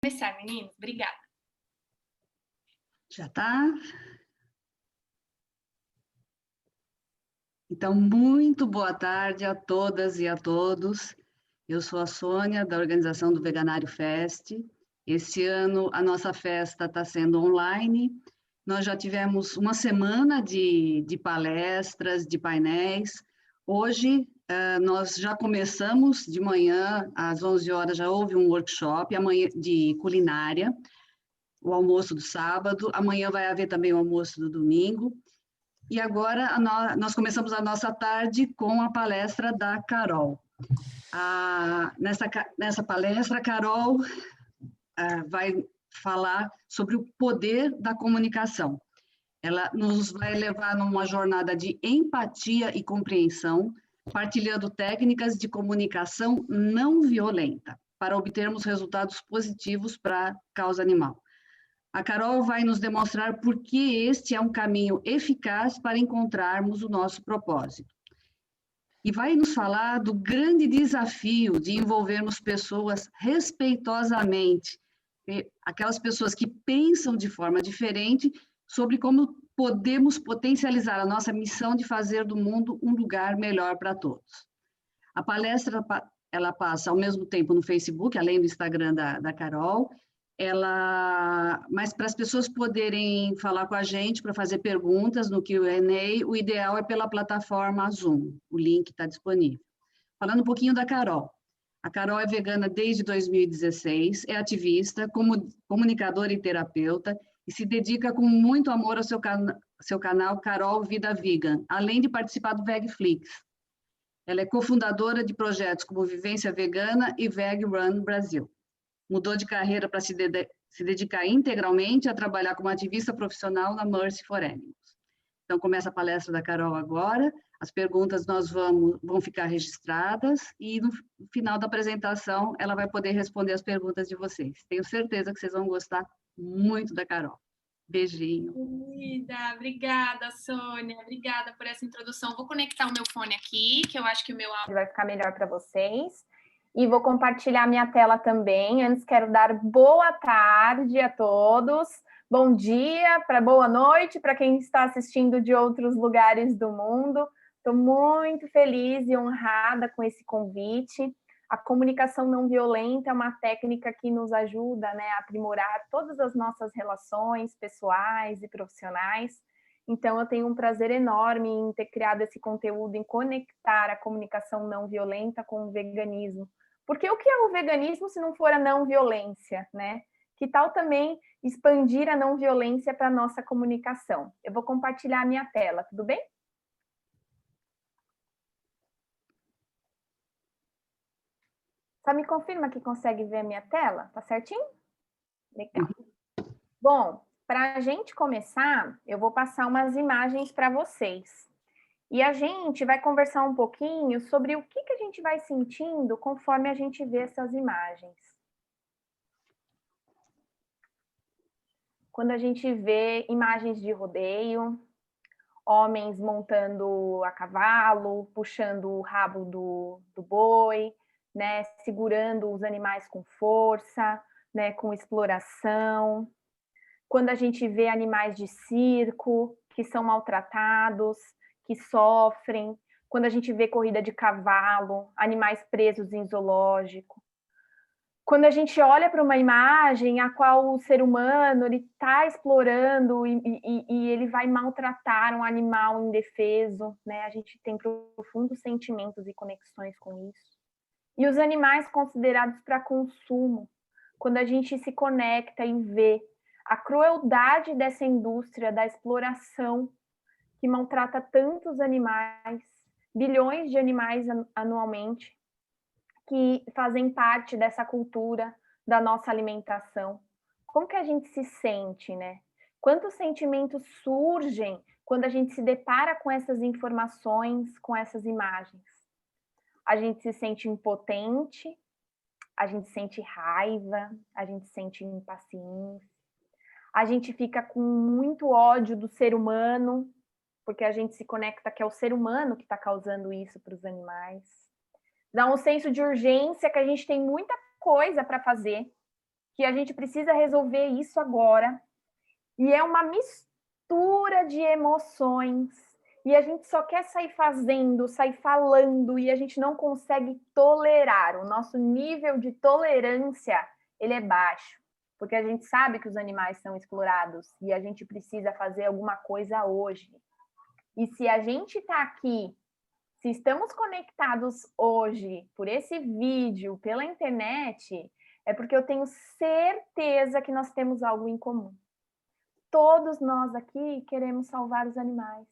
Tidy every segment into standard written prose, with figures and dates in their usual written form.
Começar, meninos. Obrigada. Já está? Então, muito boa tarde a todas e a todos. Eu sou a Sônia, da organização do Veganário Fest. Esse ano, a nossa festa está sendo online. Nós já tivemos uma semana de palestras, de painéis. Hoje, nós já começamos de manhã, às 11 horas, já houve um workshop amanhã, de culinária, o almoço do sábado. Amanhã vai haver também o almoço do domingo. E agora nós começamos a nossa tarde com a palestra da Carol. Nessa palestra, a Carol vai falar sobre o poder da comunicação. Ela nos vai levar numa jornada de empatia e compreensão, partilhando técnicas de comunicação não violenta, para obtermos resultados positivos para a causa animal. A Carol vai nos demonstrar por que este é um caminho eficaz para encontrarmos o nosso propósito. E vai nos falar do grande desafio de envolvermos pessoas respeitosamente, aquelas pessoas que pensam de forma diferente sobre como podemos potencializar a nossa missão de fazer do mundo um lugar melhor para todos. A palestra, ela passa ao mesmo tempo no Facebook, além do Instagram da Carol, mas para as pessoas poderem falar com a gente, para fazer perguntas no Q&A, o ideal é pela plataforma Zoom, o link está disponível. Falando um pouquinho da Carol. A Carol é vegana desde 2016, é ativista, comunicadora e terapeuta, e se dedica com muito amor ao seu canal Carol Vida Vegan, além de participar do VegFlix. Ela é cofundadora de projetos como Vivência Vegana e Veg Run Brasil. Mudou de carreira para se dedicar integralmente a trabalhar como ativista profissional na Mercy for Animals. Então, começa a palestra da Carol agora, as perguntas vão ficar registradas e no final da apresentação ela vai poder responder as perguntas de vocês. Tenho certeza que vocês vão gostar muito da Carol. Beijinho. Obrigada, Sônia. Obrigada por essa introdução. Vou conectar o meu fone aqui, que eu acho que o meu áudio vai ficar melhor para vocês. E vou compartilhar minha tela também. Antes, quero dar boa tarde a todos. Bom dia, boa noite para quem está assistindo de outros lugares do mundo. Estou muito feliz e honrada com esse convite. A comunicação não violenta é uma técnica que nos ajuda, né, a aprimorar todas as nossas relações pessoais e profissionais. Então, eu tenho um prazer enorme em ter criado esse conteúdo, em conectar a comunicação não violenta com o veganismo. Porque o que é o veganismo se não for a não violência, né? Que tal também expandir a não violência para a nossa comunicação? Eu vou compartilhar a minha tela, tudo bem? Só me confirma que consegue ver a minha tela? Tá certinho? Legal. Bom, para a gente começar, eu vou passar umas imagens para vocês. E a gente vai conversar um pouquinho sobre o que a gente vai sentindo conforme a gente vê essas imagens. Quando a gente vê imagens de rodeio, homens montando a cavalo, puxando o rabo do boi, né, segurando os animais com força, né, com exploração. Quando a gente vê animais de circo que são maltratados, que sofrem, quando a gente vê corrida de cavalo, animais presos em zoológico. Quando a gente olha para uma imagem a qual o ser humano está explorando e ele vai maltratar um animal indefeso, né? A gente tem profundos sentimentos e conexões com isso. E os animais considerados para consumo, quando a gente se conecta e vê a crueldade dessa indústria da exploração que maltrata tantos animais, bilhões de animais anualmente, que fazem parte dessa cultura da nossa alimentação. Como que a gente se sente, né? Quantos sentimentos surgem quando a gente se depara com essas informações, com essas imagens? A gente se sente impotente, a gente sente raiva, a gente sente impaciência, a gente fica com muito ódio do ser humano, porque a gente se conecta que é o ser humano que está causando isso para os animais. Dá um senso de urgência que a gente tem muita coisa para fazer, que a gente precisa resolver isso agora. E é uma mistura de emoções. E a gente só quer sair fazendo, sair falando, e a gente não consegue tolerar. O nosso nível de tolerância, ele é baixo. Porque a gente sabe que os animais são explorados e a gente precisa fazer alguma coisa hoje. E se a gente está aqui, se estamos conectados hoje por esse vídeo, pela internet, é porque eu tenho certeza que nós temos algo em comum. Todos nós aqui queremos salvar os animais.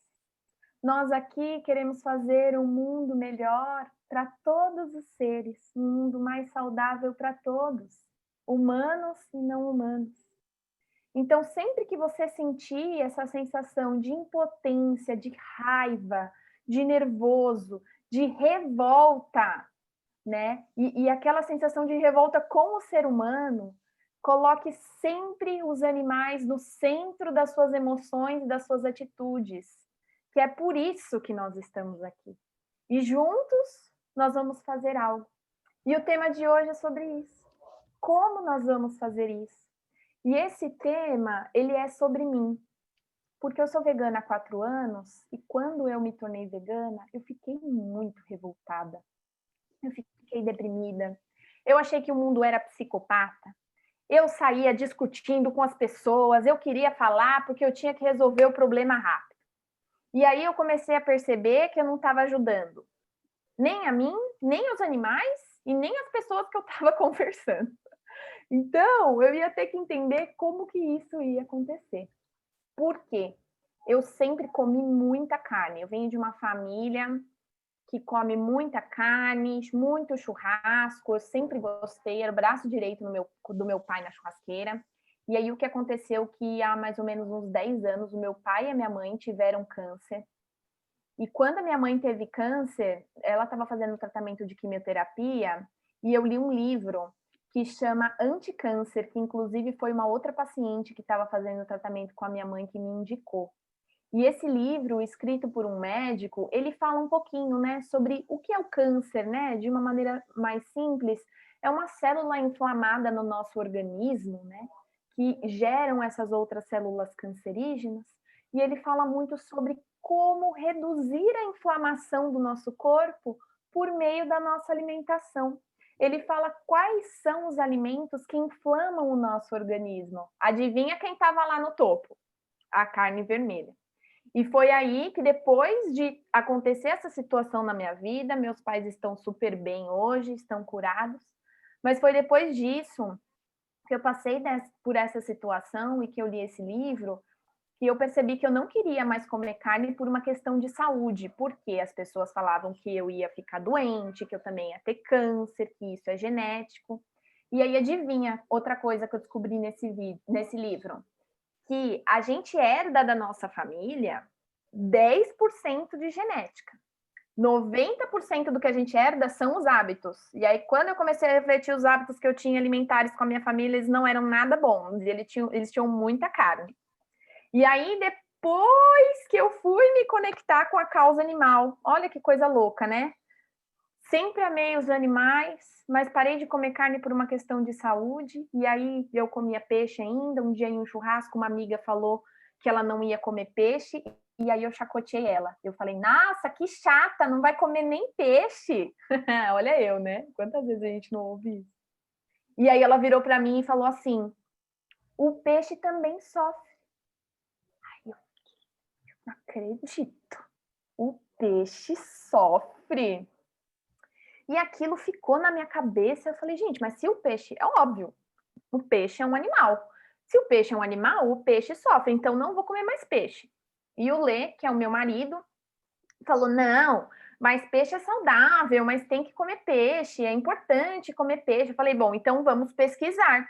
Nós aqui queremos fazer um mundo melhor para todos os seres, um mundo mais saudável para todos, humanos e não humanos. Então, sempre que você sentir essa sensação de impotência, de raiva, de nervoso, de revolta, né? E aquela sensação de revolta com o ser humano, coloque sempre os animais no centro das suas emoções e das suas atitudes, que é por isso que nós estamos aqui. E juntos nós vamos fazer algo. E o tema de hoje é sobre isso. Como nós vamos fazer isso? E esse tema, ele é sobre mim. Porque eu sou vegana há 4 anos e quando eu me tornei vegana, eu fiquei muito revoltada. Eu fiquei deprimida. Eu achei que o mundo era psicopata. Eu saía discutindo com as pessoas, eu queria falar porque eu tinha que resolver o problema rápido. E aí eu comecei a perceber que eu não estava ajudando nem a mim, nem os animais e nem as pessoas que eu estava conversando. Então, eu ia ter que entender como que isso ia acontecer. Por quê? Eu sempre comi muita carne. Eu venho de uma família que come muita carne, muito churrasco. Eu sempre gostei, era o braço direito do meu pai na churrasqueira. E aí o que aconteceu que há mais ou menos uns 10 anos, o meu pai e a minha mãe tiveram câncer. E quando a minha mãe teve câncer, ela estava fazendo tratamento de quimioterapia e eu li um livro que chama Anticâncer, que inclusive foi uma outra paciente que estava fazendo tratamento com a minha mãe que me indicou. E esse livro, escrito por um médico, ele fala um pouquinho, né, sobre o que é o câncer, né, de uma maneira mais simples. É uma célula inflamada no nosso organismo, né, que geram essas outras células cancerígenas. E ele fala muito sobre como reduzir a inflamação do nosso corpo por meio da nossa alimentação. Ele fala quais são os alimentos que inflamam o nosso organismo. Adivinha quem estava lá no topo? A carne vermelha. E foi aí que depois de acontecer essa situação na minha vida, meus pais estão super bem hoje, estão curados, mas foi depois disso que eu passei por essa situação e que eu li esse livro, que eu percebi que eu não queria mais comer carne por uma questão de saúde, porque as pessoas falavam que eu ia ficar doente, que eu também ia ter câncer, que isso é genético. E aí, adivinha, outra coisa que eu descobri nesse livro, que a gente herda da nossa família 10% de genética. 90% do que a gente herda são os hábitos. E aí, quando eu comecei a refletir os hábitos que eu tinha alimentares com a minha família, eles não eram nada bons. Eles tinham muita carne. E aí, depois que eu fui me conectar com a causa animal, olha que coisa louca, né? Sempre amei os animais, mas parei de comer carne por uma questão de saúde. E aí, eu comia peixe ainda. Um dia, em um churrasco, uma amiga falou que ela não ia comer peixe. E aí, eu chacoteei ela. Eu falei, nossa, que chata, não vai comer nem peixe. Olha eu, né? Quantas vezes a gente não ouve isso? E aí, ela virou para mim e falou assim, o peixe também sofre. Não acredito. O peixe sofre. E aquilo ficou na minha cabeça. Eu falei, gente, mas se o peixe... É óbvio, o peixe é um animal. Se o peixe é um animal, o peixe sofre. Então, não vou comer mais peixe. E o Lê, que é o meu marido, falou, não, mas peixe é saudável, mas tem que comer peixe, é importante comer peixe. Eu falei, bom, então vamos pesquisar.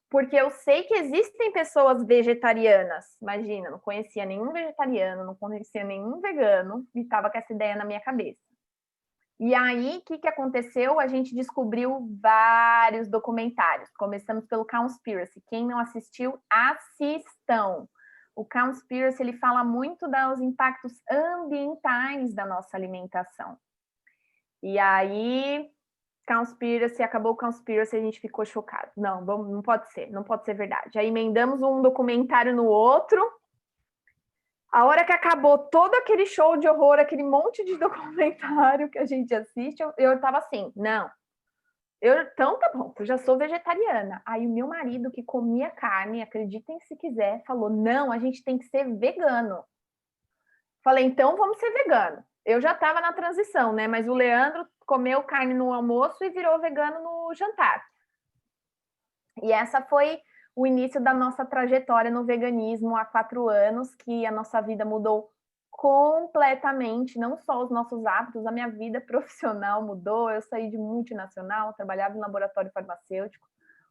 Porque eu sei que existem pessoas vegetarianas. Imagina, não conhecia nenhum vegetariano, não conhecia nenhum vegano e estava com essa ideia na minha cabeça. E aí, o que aconteceu? A gente descobriu vários documentários. Começamos pelo Cowspiracy. Quem não assistiu, assistam. O Cowspiracy, ele fala muito dos impactos ambientais da nossa alimentação. E aí, Conspiracy, acabou o Conspiracy, a gente ficou chocado. Não, não pode ser verdade. Aí emendamos um documentário no outro. A hora que acabou todo aquele show de horror, aquele monte de documentário que a gente assiste, eu tava assim, não. Então tá bom, eu já sou vegetariana. Aí o meu marido, que comia carne, acreditem se quiser, falou, não, a gente tem que ser vegano. Falei, então vamos ser vegano. Eu já estava na transição, né? Mas o Leandro comeu carne no almoço e virou vegano no jantar. E essa foi o início da nossa trajetória no veganismo há 4 anos, que a nossa vida mudou completamente, não só os nossos hábitos, a minha vida profissional mudou, eu saí de multinacional, trabalhava em laboratório farmacêutico,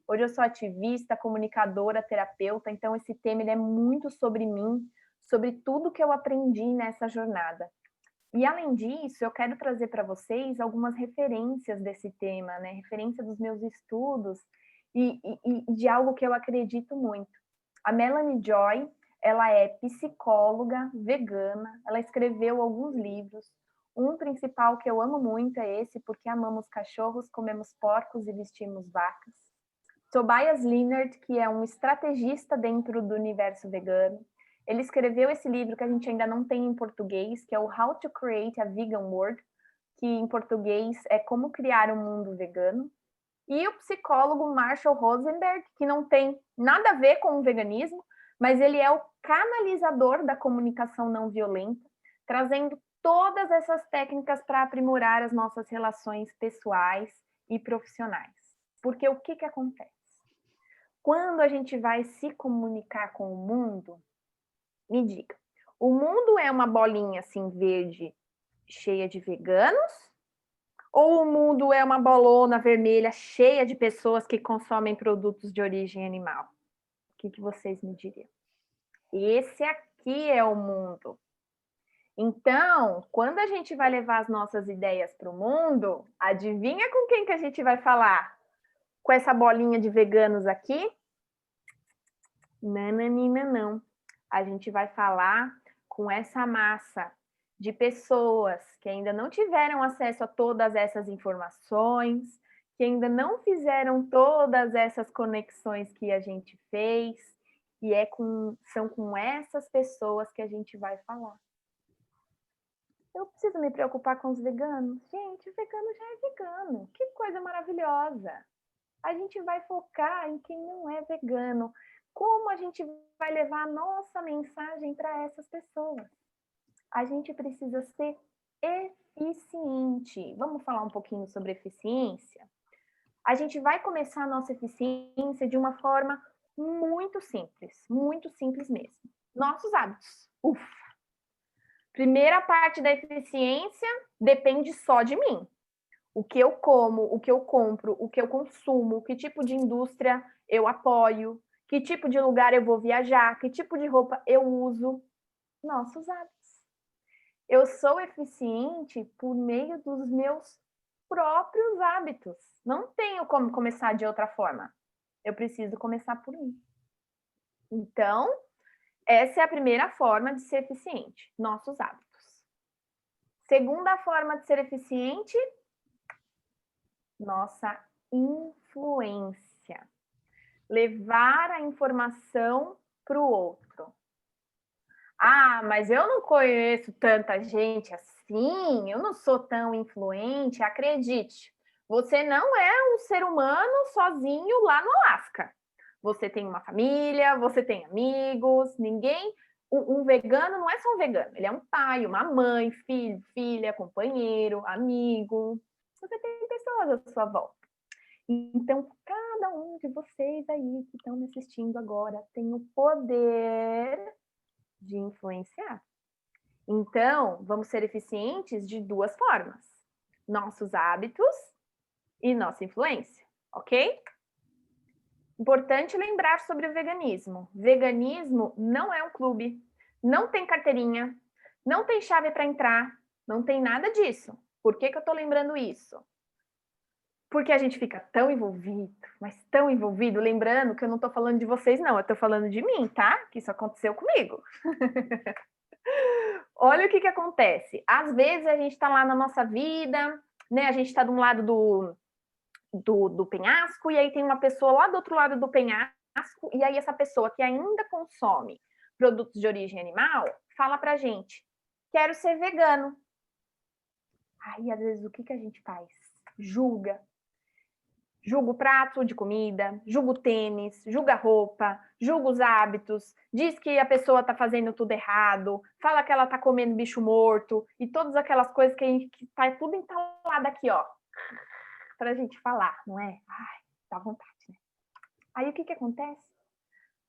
hoje eu sou ativista, comunicadora, terapeuta, então esse tema ele é muito sobre mim, sobre tudo que eu aprendi nessa jornada. E além disso, eu quero trazer para vocês algumas referências desse tema, né? Referência dos meus estudos e de algo que eu acredito muito. A Melanie Joy, ela é psicóloga vegana, ela escreveu alguns livros. Um principal que eu amo muito é esse, Porque Amamos Cachorros, Comemos Porcos e Vestimos Vacas. Tobias Leonard, que é um estrategista dentro do universo vegano. Ele escreveu esse livro que a gente ainda não tem em português, que é o How to Create a Vegan World, que em português é Como Criar um Mundo Vegano. E o psicólogo Marshall Rosenberg, que não tem nada a ver com o veganismo, mas ele é o canalizador da comunicação não violenta, trazendo todas essas técnicas para aprimorar as nossas relações pessoais e profissionais. Porque o que acontece? Quando a gente vai se comunicar com o mundo, me diga, o mundo é uma bolinha assim verde cheia de veganos? Ou o mundo é uma bolona vermelha cheia de pessoas que consomem produtos de origem animal? O que vocês me diriam? Esse aqui é o mundo. Então, quando a gente vai levar as nossas ideias para o mundo, adivinha com quem que a gente vai falar? Com essa bolinha de veganos aqui? Nananina, não. A gente vai falar com essa massa de pessoas que ainda não tiveram acesso a todas essas informações, que ainda não fizeram todas essas conexões que a gente fez, e são com essas pessoas que a gente vai falar. Eu preciso me preocupar com os veganos? Gente, o vegano já é vegano. Que coisa maravilhosa! A gente vai focar em quem não é vegano. Como a gente vai levar a nossa mensagem para essas pessoas? A gente precisa ser eficiente. Vamos falar um pouquinho sobre eficiência? A gente vai começar a nossa eficiência de uma forma muito simples mesmo. Nossos hábitos. Ufa! Primeira parte da eficiência depende só de mim. O que eu como, o que eu compro, o que eu consumo, que tipo de indústria eu apoio, que tipo de lugar eu vou viajar, que tipo de roupa eu uso. Nossos hábitos. Eu sou eficiente por meio dos meus próprios hábitos. Não tenho como começar de outra forma. Eu preciso começar por mim. Então, essa é a primeira forma de ser eficiente, nossos hábitos. Segunda forma de ser eficiente, nossa influência. Levar a informação para o outro. Ah, mas eu não conheço tanta gente assim, eu não sou tão influente. Acredite, você não é um ser humano sozinho lá no Alasca. Você tem uma família, você tem amigos, ninguém... Um vegano não é só um vegano, ele é um pai, uma mãe, filho, filha, companheiro, amigo. Você tem pessoas à sua volta. Então, cada um de vocês aí que estão me assistindo agora tem o poder de influenciar. Então, vamos ser eficientes de 2 formas. Nossos hábitos e nossa influência, ok? Importante lembrar sobre o veganismo. Veganismo não é um clube, não tem carteirinha, não tem chave para entrar, não tem nada disso. Por que eu estou lembrando isso? Porque a gente fica tão envolvido, mas tão envolvido, lembrando que eu não estou falando de vocês, não, eu estou falando de mim, tá? Que isso aconteceu comigo. Olha o que acontece. Às vezes a gente está lá na nossa vida, né? A gente está de um lado do penhasco, e aí tem uma pessoa lá do outro lado do penhasco, e aí essa pessoa que ainda consome produtos de origem animal fala pra gente: quero ser vegano. Aí, às vezes, o que a gente faz? Julga o prato de comida, julga o tênis, julga a roupa, julga os hábitos, diz que a pessoa está fazendo tudo errado, fala que ela está comendo bicho morto e todas aquelas coisas que tá tudo entalado aqui, ó, para a gente falar, não é? Ai, dá vontade, né? Aí o que acontece?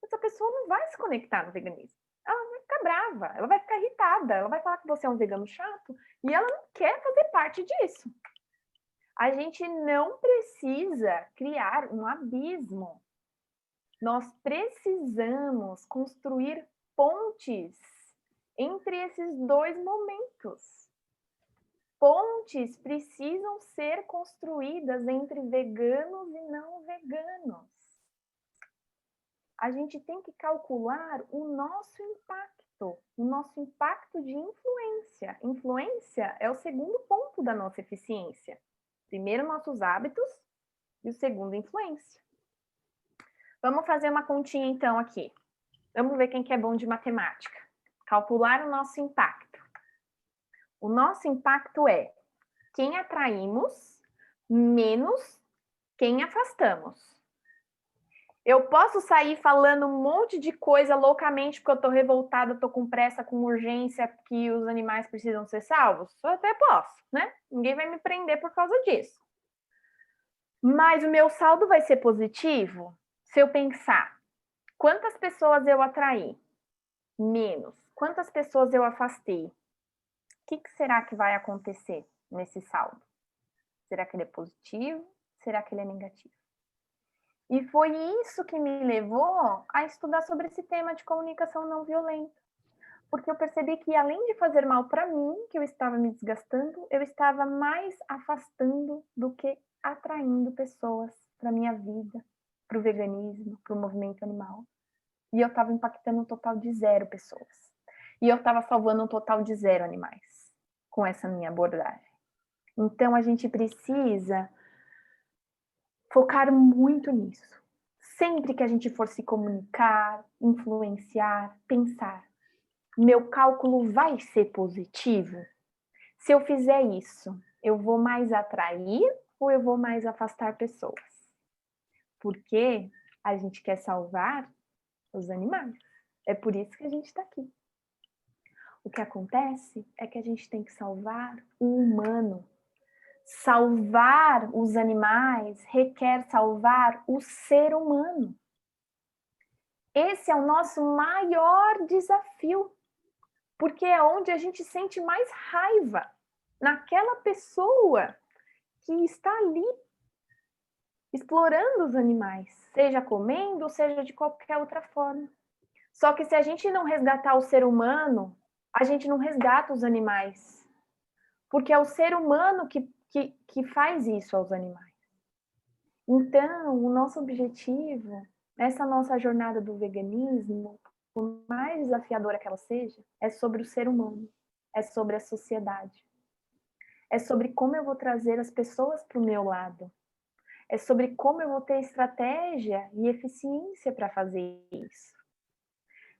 Essa pessoa não vai se conectar no veganismo. Ela vai ficar brava, ela vai ficar irritada, ela vai falar que você é um vegano chato e ela não quer fazer parte disso. A gente não precisa criar um abismo. Nós precisamos construir pontes entre esses dois momentos. Pontes precisam ser construídas entre veganos e não veganos. A gente tem que calcular o nosso impacto de influência. Influência é o segundo ponto da nossa eficiência. Primeiro, nossos hábitos, e o segundo, influência. Vamos fazer uma continha, então, aqui. Vamos ver quem que é bom de matemática. Calcular o nosso impacto. O nosso impacto é quem atraímos menos quem afastamos. Eu posso sair falando um monte de coisa loucamente porque eu tô revoltada, tô com pressa, com urgência, que os animais precisam ser salvos? Eu até posso, né? Ninguém vai me prender por causa disso. Mas o meu saldo vai ser positivo se eu pensar quantas pessoas eu atraí? Menos. Quantas pessoas eu afastei? O que será que vai acontecer nesse saldo? Será que ele é positivo? Será que ele é negativo? E foi isso que me levou a estudar sobre esse tema de comunicação não violenta. Porque eu percebi que, além de fazer mal para mim, que eu estava me desgastando, eu estava mais afastando do que atraindo pessoas para minha vida, para o veganismo, para o movimento animal. E eu estava impactando um total de 0 pessoas. E eu estava salvando um total de 0 animais com essa minha abordagem. Então, a gente precisa focar muito nisso. Sempre que a gente for se comunicar, influenciar, pensar, meu cálculo vai ser positivo? Se eu fizer isso, eu vou mais atrair ou eu vou mais afastar pessoas? Porque a gente quer salvar os animais. É por isso que a gente está aqui. O que acontece é que a gente tem que salvar o humano. Salvar os animais requer salvar o ser humano. Esse é o nosso maior desafio, porque é onde a gente sente mais raiva, naquela pessoa que está ali explorando os animais, seja comendo, seja de qualquer outra forma. Só que se a gente não resgatar o ser humano, a gente não resgata os animais, porque é o ser humano que faz isso aos animais. Então, o nosso objetivo, essa nossa jornada do veganismo, por mais desafiadora que ela seja, é sobre o ser humano, é sobre a sociedade. É sobre como eu vou trazer as pessoas para o meu lado. É sobre como eu vou ter estratégia e eficiência para fazer isso.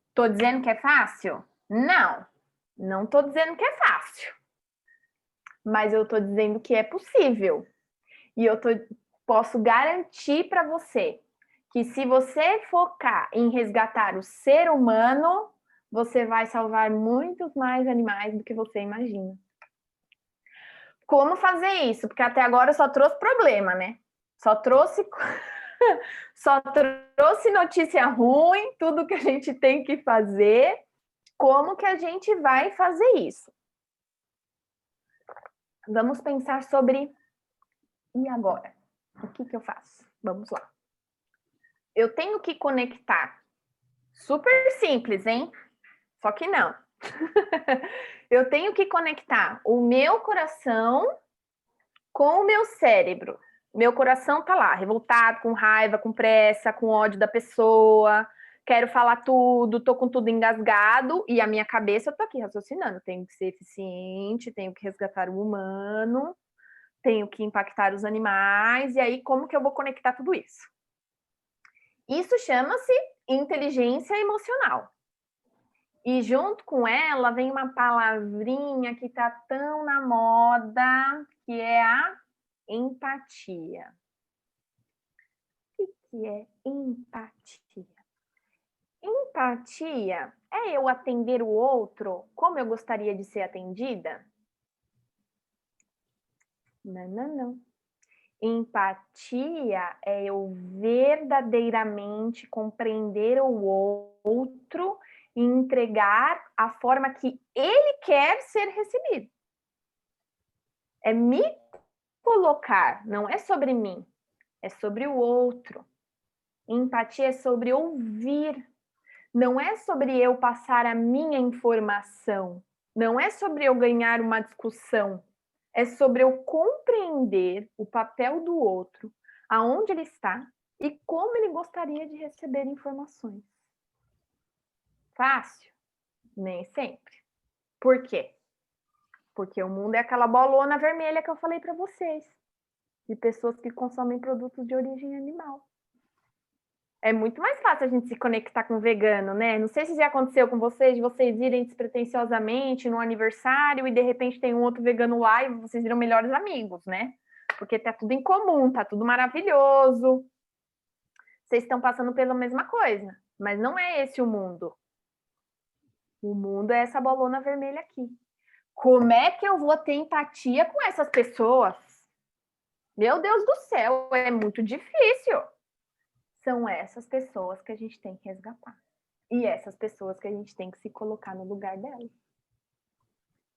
Estou dizendo que é fácil? Não estou dizendo que é fácil. Mas eu estou dizendo que é possível. E eu posso garantir para você que se você focar em resgatar o ser humano, você vai salvar muitos mais animais do que você imagina. Como fazer isso? Porque até agora eu só trouxe problema, né? Só trouxe notícia ruim, tudo que a gente tem que fazer. Como que a gente vai fazer isso? Vamos pensar sobre... E agora? O que eu faço? Vamos lá. Eu tenho que conectar. Super simples, hein? Só que não. Eu tenho que conectar o meu coração com o meu cérebro. Meu coração tá lá, revoltado, com raiva, com pressa, com ódio da pessoa. Quero falar tudo, tô com tudo engasgado. E a minha cabeça, eu tô aqui raciocinando. Tenho que ser eficiente, tenho que resgatar o humano. tenho que impactar os animais, e aí como que eu vou conectar tudo isso? Isso chama-se inteligência emocional. E junto com ela vem uma palavrinha que está tão na moda, que é a empatia. O que é empatia? Empatia é eu atender o outro como eu gostaria de ser atendida? Não, não, não. Empatia é eu verdadeiramente compreender o outro e entregar a forma que ele quer ser recebido. É me colocar, não é sobre mim, é sobre o outro. Empatia é sobre ouvir, não é sobre eu passar a minha informação, não é sobre eu ganhar uma discussão, é sobre eu compreender o papel do outro, aonde ele está e como ele gostaria de receber informações. Fácil? Nem sempre. Por quê? Porque o mundo é aquela bolona vermelha que eu falei para vocês, de pessoas que consomem produtos de origem animal. É muito mais fácil a gente se conectar com vegano, né? Não sei se já aconteceu com vocês, de vocês irem despretensiosamente no aniversário e de repente tem um outro vegano lá e vocês viram melhores amigos, né? Porque tá tudo em comum, tá tudo maravilhoso. Vocês estão passando pela mesma coisa, mas não é esse o mundo. O mundo é essa bolona vermelha aqui. Como é que eu vou ter empatia com essas pessoas? Meu Deus do céu, é muito difícil. São essas pessoas que a gente tem que resgatar. E essas pessoas que a gente tem que se colocar no lugar delas.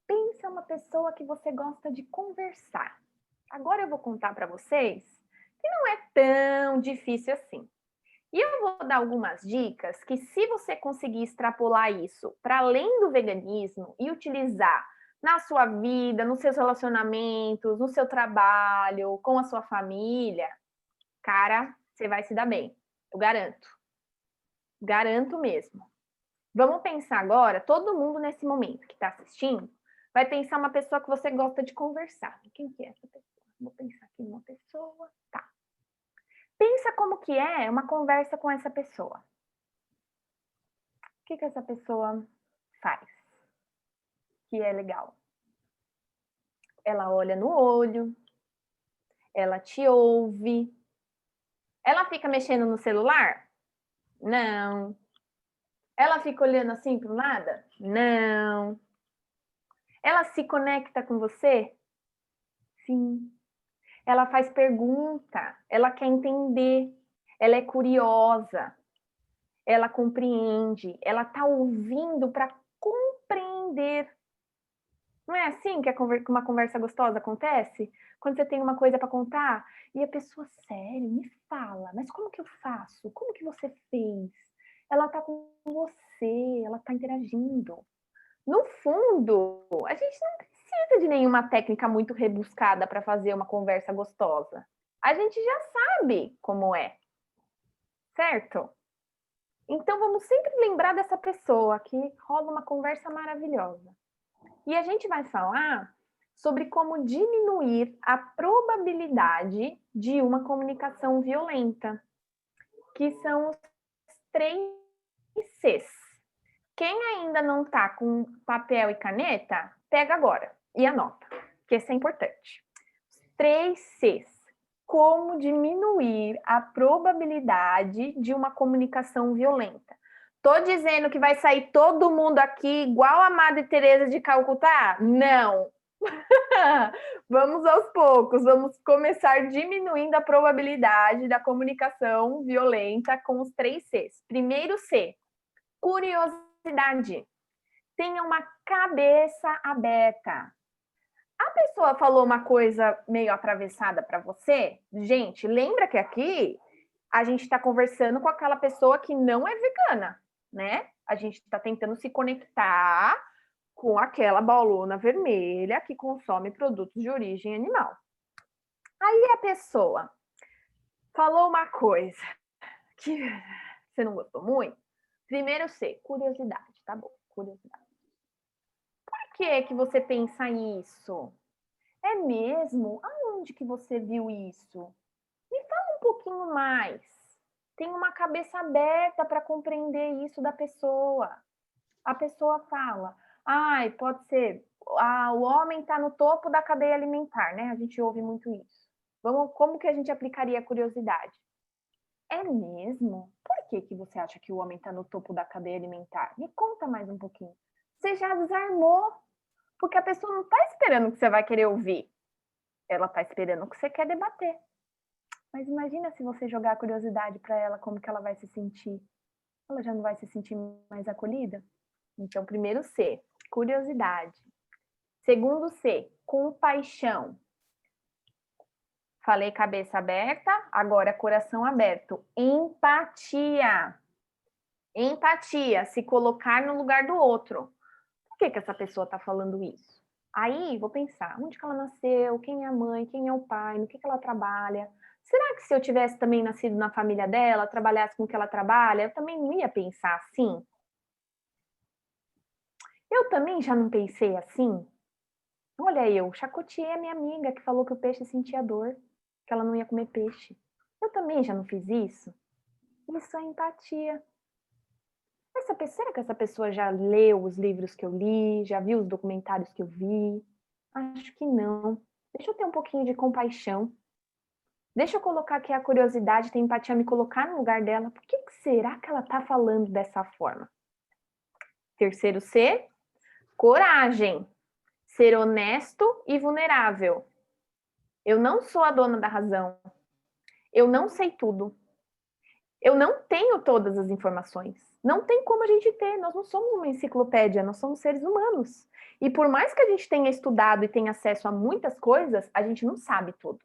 Pensa uma pessoa que você gosta de conversar. Agora eu vou contar para vocês que não é tão difícil assim. E eu vou dar algumas dicas que, se você conseguir extrapolar isso para além do veganismo e utilizar na sua vida, nos seus relacionamentos, no seu trabalho, com a sua família, cara, você vai se dar bem. Eu garanto. Garanto mesmo. Vamos pensar agora, todo mundo nesse momento que está assistindo, vai pensar uma pessoa que você gosta de conversar. Quem que é essa pessoa? Vou pensar aqui numa pessoa. Tá. Pensa como que é uma conversa com essa pessoa. O que essa pessoa faz que é legal? Ela olha no olho, ela te ouve. Ela fica mexendo no celular? Não. Ela fica olhando assim para nada? Não. Ela se conecta com você? Sim. Ela faz pergunta, ela quer entender, ela é curiosa, ela compreende, ela está ouvindo para compreender. Não é assim que uma conversa gostosa acontece? Quando você tem uma coisa para contar e a pessoa, sério, me fala, mas como que eu faço? Como que você fez? Ela está com você, ela está interagindo. No fundo, a gente não precisa de nenhuma técnica muito rebuscada para fazer uma conversa gostosa. A gente já sabe como é, certo? Então, vamos sempre lembrar dessa pessoa que rola uma conversa maravilhosa. E a gente vai falar sobre como diminuir a probabilidade de uma comunicação violenta, que são os 3 Cs. Quem ainda não está com papel e caneta, pega agora e anota, que isso é importante. 3 Cs. Como diminuir a probabilidade de uma comunicação violenta. Tô dizendo que vai sair todo mundo aqui igual a Madre Teresa de Calcutá? Não. Vamos aos poucos, vamos começar diminuindo a probabilidade da comunicação violenta com os 3 Cs. Primeiro C, curiosidade. Tenha uma cabeça aberta. A pessoa falou uma coisa meio atravessada para você? Gente, lembra que aqui a gente está conversando com aquela pessoa que não é vegana, né? A gente está tentando se conectar com aquela bolona vermelha que consome produtos de origem animal. Aí a pessoa falou uma coisa que você não gostou muito. Primeiro C, curiosidade, tá bom, curiosidade. Por que você pensa isso? É mesmo? Aonde que você viu isso? Me fala um pouquinho mais. Tem uma cabeça aberta para compreender isso da pessoa. A pessoa fala, ai, pode ser, o homem está no topo da cadeia alimentar, né? A gente ouve muito isso. Como que a gente aplicaria a curiosidade? É mesmo? Por que que você acha que o homem está no topo da cadeia alimentar? Me conta mais um pouquinho. Você já desarmou, porque a pessoa não está esperando o que você vai querer ouvir. Ela está esperando o que você quer debater. Mas imagina se você jogar a curiosidade para ela, como que ela vai se sentir? Ela já não vai se sentir mais acolhida? Então, primeiro C, curiosidade. Segundo C, compaixão. Falei cabeça aberta, agora coração aberto. Empatia. Empatia, se colocar no lugar do outro. Por que que essa pessoa está falando isso? Aí, vou pensar, onde que ela nasceu, quem é a mãe, quem é o pai, no que ela trabalha. Será que se eu tivesse também nascido na família dela, trabalhasse com o que ela trabalha, eu também não ia pensar assim? Eu também já não pensei assim? Olha, eu chacoteei a minha amiga que falou que o peixe sentia dor, que ela não ia comer peixe. Eu também já não fiz isso? Isso é empatia. Será que essa pessoa já leu os livros que eu li, já viu os documentários que eu vi? Acho que não. Deixa eu ter um pouquinho de compaixão. Deixa eu colocar aqui a curiosidade, ter empatia, me colocar no lugar dela. Por que será que ela está falando dessa forma? Terceiro C, coragem. Ser honesto e vulnerável. Eu não sou a dona da razão. Eu não sei tudo. Eu não tenho todas as informações. Não tem como a gente ter. Nós não somos uma enciclopédia, nós somos seres humanos. E por mais que a gente tenha estudado e tenha acesso a muitas coisas, a gente não sabe tudo.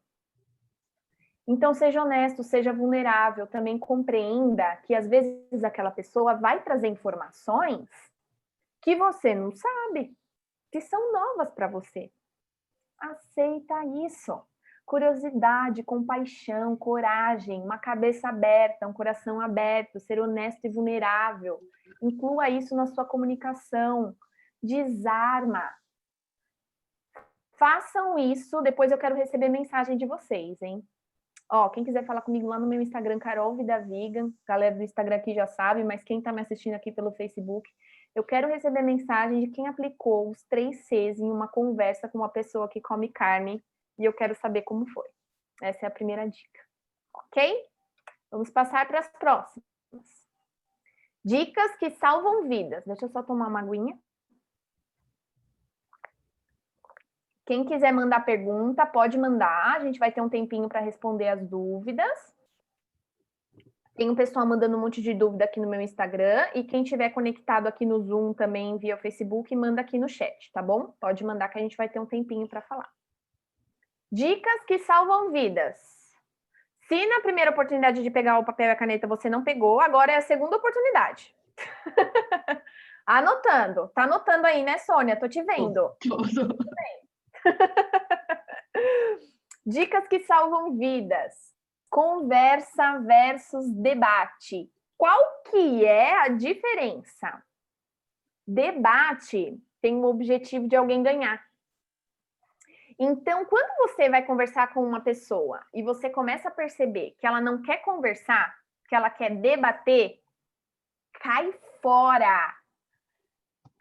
Então, seja honesto, seja vulnerável, também compreenda que às vezes aquela pessoa vai trazer informações que você não sabe, que são novas para você. Aceita isso. Curiosidade, compaixão, coragem, uma cabeça aberta, um coração aberto, ser honesto e vulnerável. Inclua isso na sua comunicação. Desarma. Façam isso, depois eu quero receber mensagem de vocês, hein? Ó, quem quiser falar comigo lá no meu Instagram, Carol Vida Vegan, galera do Instagram aqui já sabe, mas quem tá me assistindo aqui pelo Facebook, eu quero receber mensagem de quem aplicou os 3 Cs em uma conversa com uma pessoa que come carne, e eu quero saber como foi. Essa é a primeira dica, ok? Vamos passar para as próximas. Dicas que salvam vidas. Deixa eu só tomar uma aguinha. Quem quiser mandar pergunta, pode mandar. A gente vai ter um tempinho para responder as dúvidas. Tem um pessoal mandando um monte de dúvida aqui no meu Instagram. E quem estiver conectado aqui no Zoom também via o Facebook, manda aqui no chat, tá bom? Pode mandar que a gente vai ter um tempinho para falar. Dicas que salvam vidas. Se na primeira oportunidade de pegar o papel e a caneta você não pegou, agora é a segunda oportunidade. Anotando. Tá anotando aí, né, Sônia? Tô te vendo. Tudo. Dicas que salvam vidas. Conversa versus debate. Qual que é a diferença? Debate tem o objetivo de alguém ganhar. Então, quando você vai conversar com uma pessoa e você começa a perceber que ela não quer conversar, que ela quer debater, cai fora.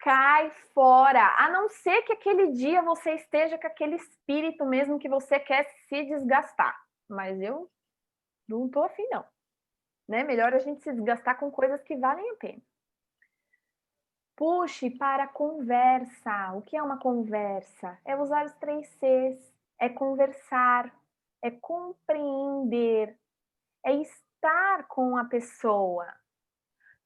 Cai fora. A não ser que aquele dia você esteja com aquele espírito mesmo que você quer se desgastar. Mas eu não tô afim, não. Né? Melhor a gente se desgastar com coisas que valem a pena. Puxe para a conversa. O que é uma conversa? É usar os 3 Cs. É conversar. É compreender. É estar com a pessoa.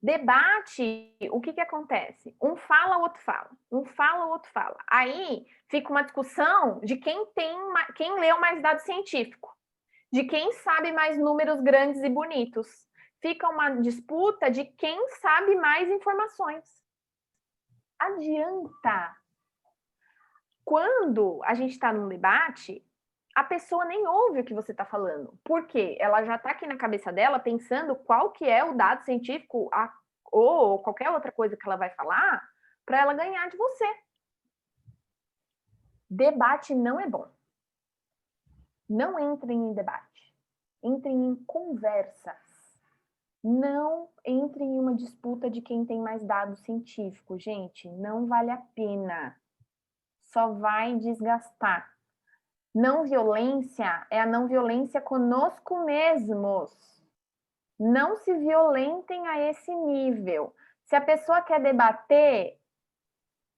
Debate, o que acontece? Um fala, o outro fala. Um fala, o outro fala. Aí fica uma discussão de quem leu mais dado científico. De quem sabe mais números grandes e bonitos. Fica uma disputa de quem sabe mais informações. Adianta. Quando a gente está num debate, a pessoa nem ouve o que você está falando. Por quê? Ela já está aqui na cabeça dela pensando qual que é o dado científico ou qualquer outra coisa que ela vai falar para ela ganhar de você. Debate não é bom. Não entrem em debate. Entrem em conversas. Não entrem em uma disputa de quem tem mais dados científicos, gente. Não vale a pena. Só vai desgastar. Não violência é a não violência conosco mesmos. Não se violentem a esse nível. Se a pessoa quer debater,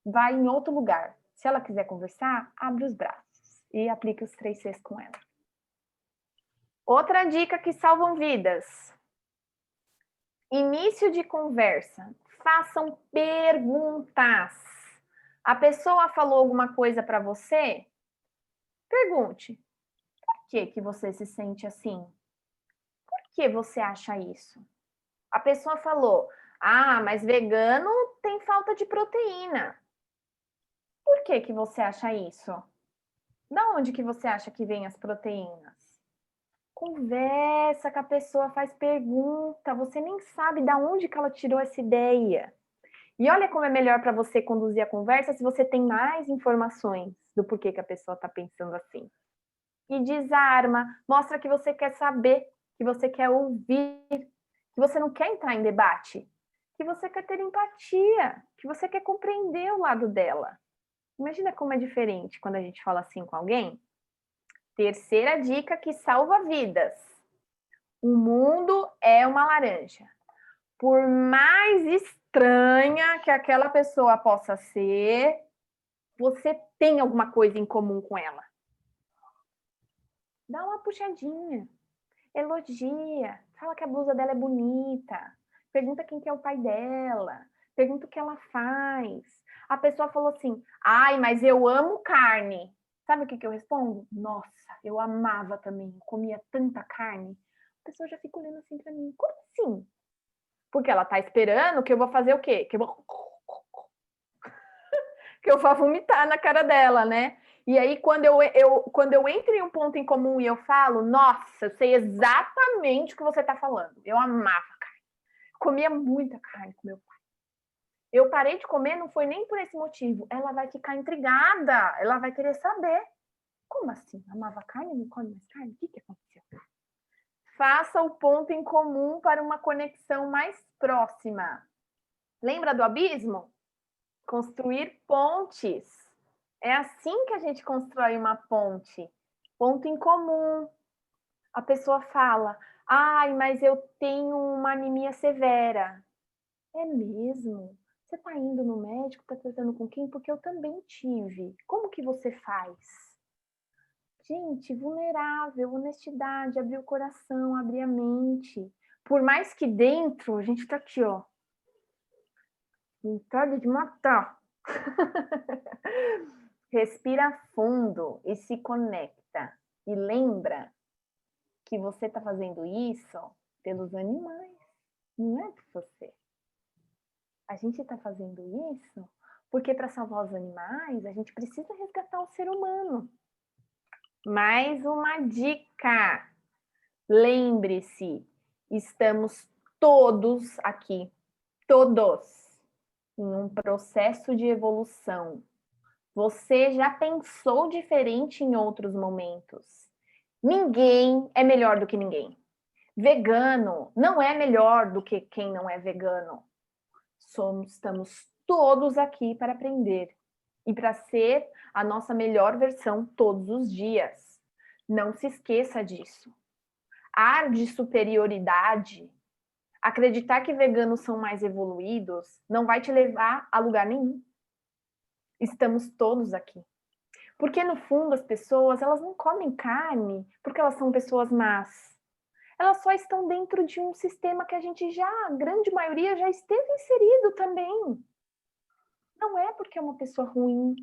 vai em outro lugar. Se ela quiser conversar, abre os braços e aplique os 3 Cs com ela. Outra dica que salvam vidas. Início de conversa. Façam perguntas. A pessoa falou alguma coisa para você? Pergunte. Por que você se sente assim? Por que você acha isso? A pessoa falou: ah, mas vegano tem falta de proteína. Por que você acha isso? Da onde que você acha que vem as proteínas? Conversa com a pessoa, faz pergunta. Você nem sabe da onde que ela tirou essa ideia. E olha como é melhor para você conduzir a conversa se você tem mais informações do porquê que a pessoa está pensando assim. E desarma, mostra que você quer saber, que você quer ouvir, que você não quer entrar em debate, que você quer ter empatia, que você quer compreender o lado dela. Imagina como é diferente quando a gente fala assim com alguém. Terceira dica que salva vidas. O mundo é uma laranja. Por mais estranha que aquela pessoa possa ser, você tem alguma coisa em comum com ela. Dá uma puxadinha. Elogia. Fala que a blusa dela é bonita. Pergunta quem que é o pai dela. Pergunta o que ela faz. A pessoa falou assim: ai, mas eu amo carne. Sabe o que eu respondo? Nossa, eu amava também. Eu comia tanta carne. A pessoa já fica olhando assim pra mim. Como assim? Porque ela tá esperando que eu vou fazer o quê? Que eu vou vomitar na cara dela, né? E aí, quando eu entro em um ponto em comum e eu falo, nossa, eu sei exatamente o que você tá falando. Eu amava carne. Comia muita carne com meu pai. Eu parei de comer, não foi nem por esse motivo. Ela vai ficar intrigada, ela vai querer saber. Como assim? Amava carne, não come mais carne? O que aconteceu? Faça o ponto em comum para uma conexão mais próxima. Lembra do abismo? Construir pontes. É assim que a gente constrói uma ponte. Ponto em comum. A pessoa fala: ai, mas eu tenho uma anemia severa. É mesmo? Você está indo no médico, está tratando com quem? Porque eu também tive. Como que você faz? Gente, vulnerável, honestidade, abrir o coração, abrir a mente. Por mais que dentro a gente está aqui, ó. Vontade de matar. Respira fundo e se conecta. E lembra que você está fazendo isso pelos animais, não é por você. A gente está fazendo isso porque para salvar os animais a gente precisa resgatar o ser humano. Mais uma dica. Lembre-se, estamos todos aqui, todos, em um processo de evolução. Você já pensou diferente em outros momentos. Ninguém é melhor do que ninguém. Vegano não é melhor do que quem não é vegano. Estamos todos aqui para aprender e para ser a nossa melhor versão todos os dias. Não se esqueça disso. Ar de superioridade, acreditar que veganos são mais evoluídos, não vai te levar a lugar nenhum. Estamos todos aqui. Porque, no fundo, as pessoas, elas não comem carne porque elas são pessoas más. Elas só estão dentro de um sistema que a gente já, a grande maioria, já esteve inserido também. Não é porque é uma pessoa ruim.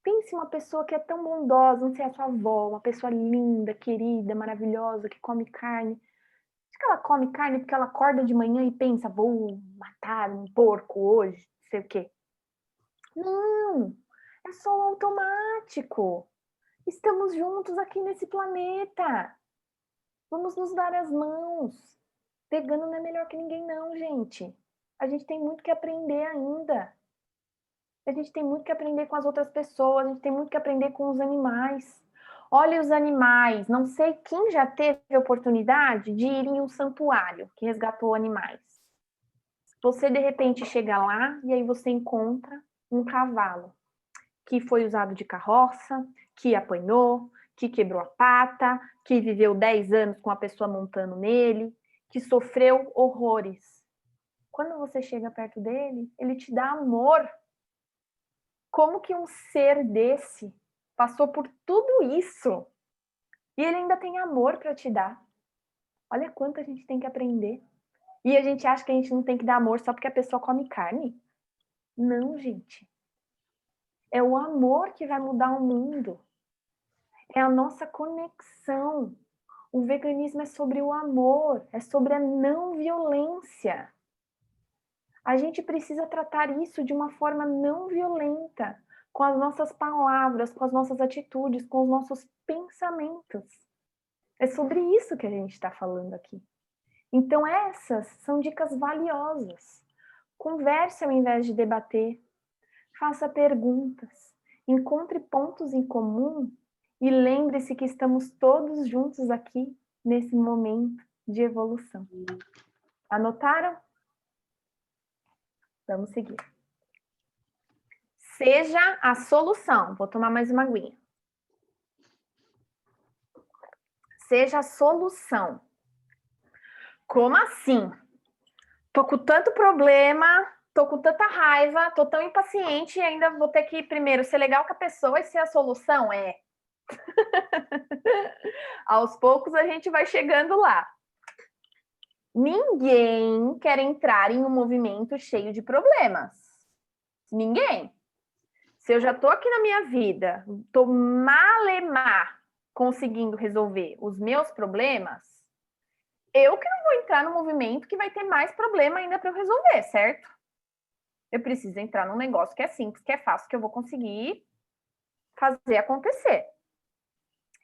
Pense uma pessoa que é tão bondosa, não sei, a sua avó, uma pessoa linda, querida, maravilhosa, que come carne. Acho que ela come carne porque ela acorda de manhã e pensa, vou matar um porco hoje, não sei o quê. Não, é só o automático. Estamos juntos aqui nesse planeta. Vamos nos dar as mãos. Vegano não é melhor que ninguém, não, gente. A gente tem muito que aprender ainda. A gente tem muito que aprender com as outras pessoas, a gente tem muito que aprender com os animais. Olhe os animais. Não sei quem já teve a oportunidade de ir em um santuário que resgatou animais. Você, de repente, chega lá e aí você encontra um cavalo que foi usado de carroça, que apanhou, que quebrou a pata, que viveu 10 anos com a pessoa montando nele, que sofreu horrores. Quando você chega perto dele, ele te dá amor. Como que um ser desse passou por tudo isso e ele ainda tem amor para te dar? Olha quanto a gente tem que aprender. E a gente acha que a gente não tem que dar amor só porque a pessoa come carne? Não, gente. É o amor que vai mudar o mundo. É a nossa conexão. O veganismo é sobre o amor, é sobre a não violência. A gente precisa tratar isso de uma forma não violenta, com as nossas palavras, com as nossas atitudes, com os nossos pensamentos. É sobre isso que a gente está falando aqui. Então, essas são dicas valiosas. Converse ao invés de debater. Faça perguntas. Encontre pontos em comum e lembre-se que estamos todos juntos aqui nesse momento de evolução. Anotaram? Vamos seguir. Seja a solução. Vou tomar mais uma aguinha. Seja a solução. Como assim? Tô com tanto problema, tô com tanta raiva, tô tão impaciente e ainda vou ter que primeiro ser legal com a pessoa e ser a solução? É. Aos poucos a gente vai chegando lá. Ninguém quer entrar em um movimento cheio de problemas. Ninguém. Se eu já estou aqui na minha vida, estou malemar conseguindo resolver os meus problemas, eu que não vou entrar no movimento que vai ter mais problema ainda para eu resolver, certo? Eu preciso entrar num negócio que é simples, que é fácil, que eu vou conseguir fazer acontecer.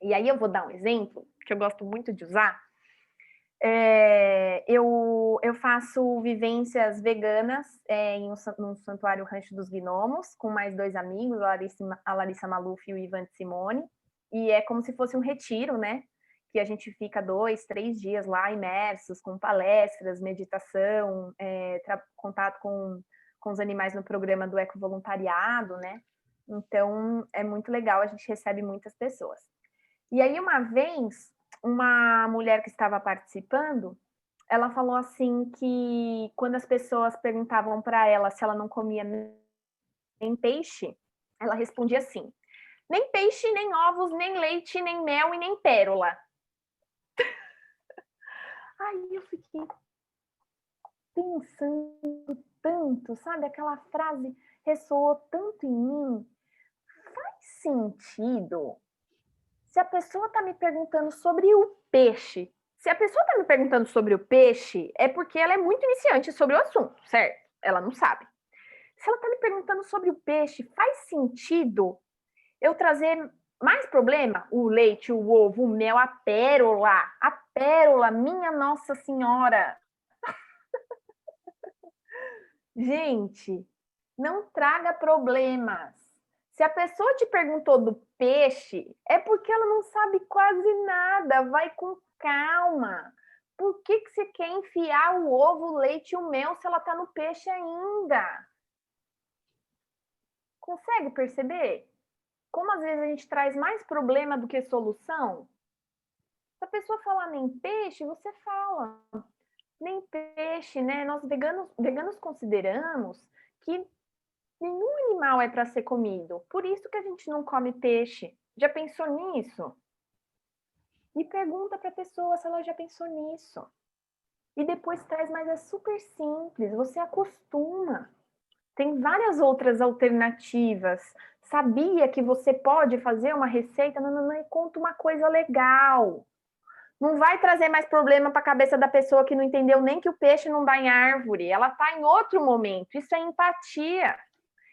E aí eu vou dar um exemplo que eu gosto muito de usar. Eu faço vivências veganas num santuário Rancho dos Gnomos, com mais 2 amigos, a Larissa Maluf e o Ivan de Simone, e é como se fosse um retiro, né? Que a gente fica 2, 3 dias lá imersos, com palestras, meditação, contato com os animais no programa do ecovoluntariado, né? Então, é muito legal, a gente recebe muitas pessoas. E aí, uma vez, uma mulher que estava participando, ela falou assim que quando as pessoas perguntavam para ela se ela não comia nem peixe, ela respondia assim: nem peixe, nem ovos, nem leite, nem mel e nem pérola. Aí eu fiquei pensando tanto, sabe? Aquela frase ressoou tanto em mim. Faz sentido? Se a pessoa está me perguntando sobre o peixe, se a pessoa está me perguntando sobre o peixe, é porque ela é muito iniciante sobre o assunto, certo? Ela não sabe. Se ela está me perguntando sobre o peixe, faz sentido eu trazer mais problema? O leite, o ovo, o mel, a pérola, minha Nossa Senhora. Gente, não traga problemas. Se a pessoa te perguntou do peixe, é porque ela não sabe quase nada. Vai com calma. Por que você quer enfiar o ovo, o leite e o mel se ela está no peixe ainda? Consegue perceber? Como às vezes a gente traz mais problema do que solução? Se a pessoa falar nem peixe, você fala. Nem peixe, né? Nós veganos consideramos que nenhum animal é para ser comido. Por isso que a gente não come peixe. Já pensou nisso? E pergunta para a pessoa se ela já pensou nisso. E depois traz, mas é super simples, você acostuma. Tem várias outras alternativas. Sabia que você pode fazer uma receita? Não, e conta uma coisa legal. Não vai trazer mais problema para a cabeça da pessoa que não entendeu nem que o peixe não dá em árvore. Ela está em outro momento. Isso é empatia.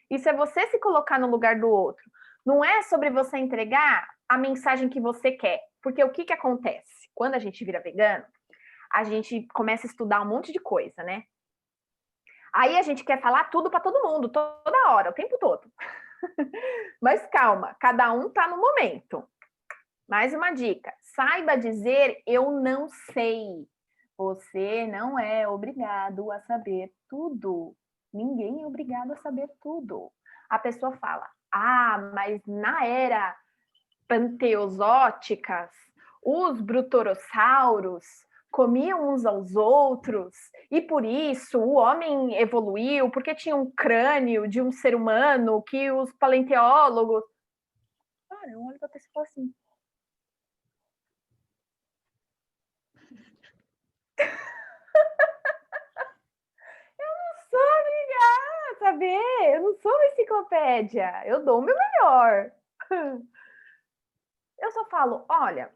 Isso é você se colocar no lugar do outro. Não é sobre você entregar a mensagem que você quer. Porque o que acontece? Quando a gente vira vegano, a gente começa a estudar um monte de coisa, né? Aí a gente quer falar tudo para todo mundo, toda hora, o tempo todo. Mas calma, cada um tá no momento. Mais uma dica. Saiba dizer eu não sei. Você não é obrigado a saber tudo. Ninguém é obrigado a saber tudo. A pessoa fala, mas na era panteosóticas, os brutorossauros comiam uns aos outros e por isso o homem evoluiu, porque tinha um crânio de um ser humano que os paleontólogos... Cara, eu olho pra pessoa e falo assim... Sou obrigada a saber, eu não sou uma enciclopédia, eu dou o meu melhor. Eu só falo, olha,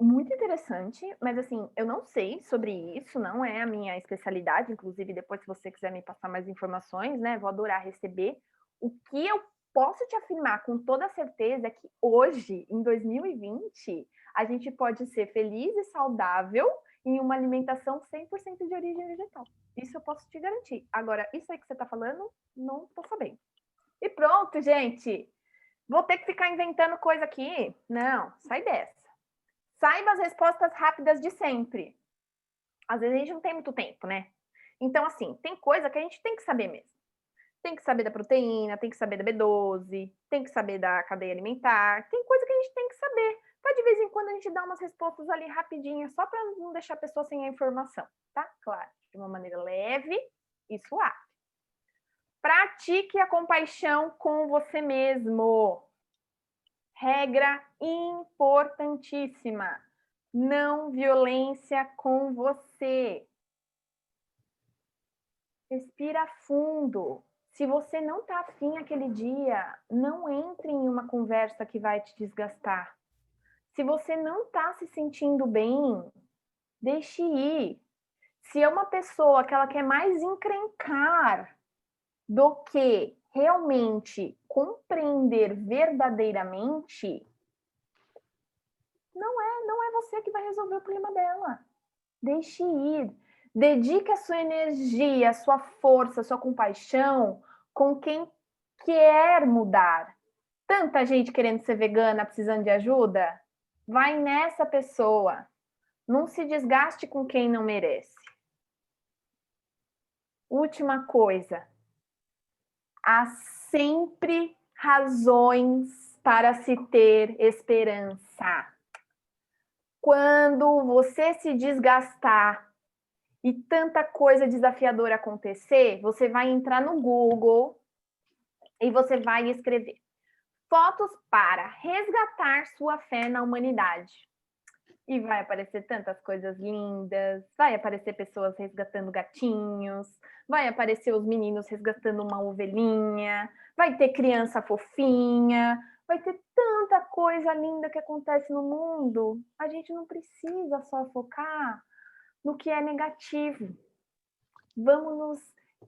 muito interessante, mas assim, eu não sei sobre isso, não é a minha especialidade, inclusive depois se você quiser me passar mais informações, né, vou adorar receber. O que eu posso te afirmar com toda certeza é que hoje, em 2020, a gente pode ser feliz e saudável em uma alimentação 100% de origem vegetal. Isso eu posso te garantir. Agora, isso aí que você está falando, não estou sabendo. E pronto, gente. Vou ter que ficar inventando coisa aqui? Não, sai dessa. Saiba as respostas rápidas de sempre. Às vezes a gente não tem muito tempo, né? Então, assim, tem coisa que a gente tem que saber mesmo. Tem que saber da proteína, tem que saber da B12, tem que saber da cadeia alimentar, tem coisa que a gente tem que saber. Para de vez em quando a gente dar umas respostas ali rapidinhas, só para não deixar a pessoa sem a informação, tá? Claro, de uma maneira leve e suave. Pratique a compaixão com você mesmo. Regra importantíssima. Não violência com você. Respira fundo. Se você não está afim aquele dia, não entre em uma conversa que vai te desgastar. Se você não está se sentindo bem, deixe ir. Se é uma pessoa que ela quer mais encrencar do que realmente compreender verdadeiramente, não é você que vai resolver o problema dela. Deixe ir. Dedique a sua energia, a sua força, a sua compaixão com quem quer mudar. Tanta gente querendo ser vegana, precisando de ajuda. Vai nessa pessoa. Não se desgaste com quem não merece. Última coisa. Há sempre razões para se ter esperança. Quando você se desgastar e tanta coisa desafiadora acontecer, você vai entrar no Google e você vai escrever fotos para resgatar sua fé na humanidade. E vai aparecer tantas coisas lindas, vai aparecer pessoas resgatando gatinhos, vai aparecer os meninos resgatando uma ovelhinha, vai ter criança fofinha, vai ter tanta coisa linda que acontece no mundo. A gente não precisa só focar no que é negativo. Vamos nos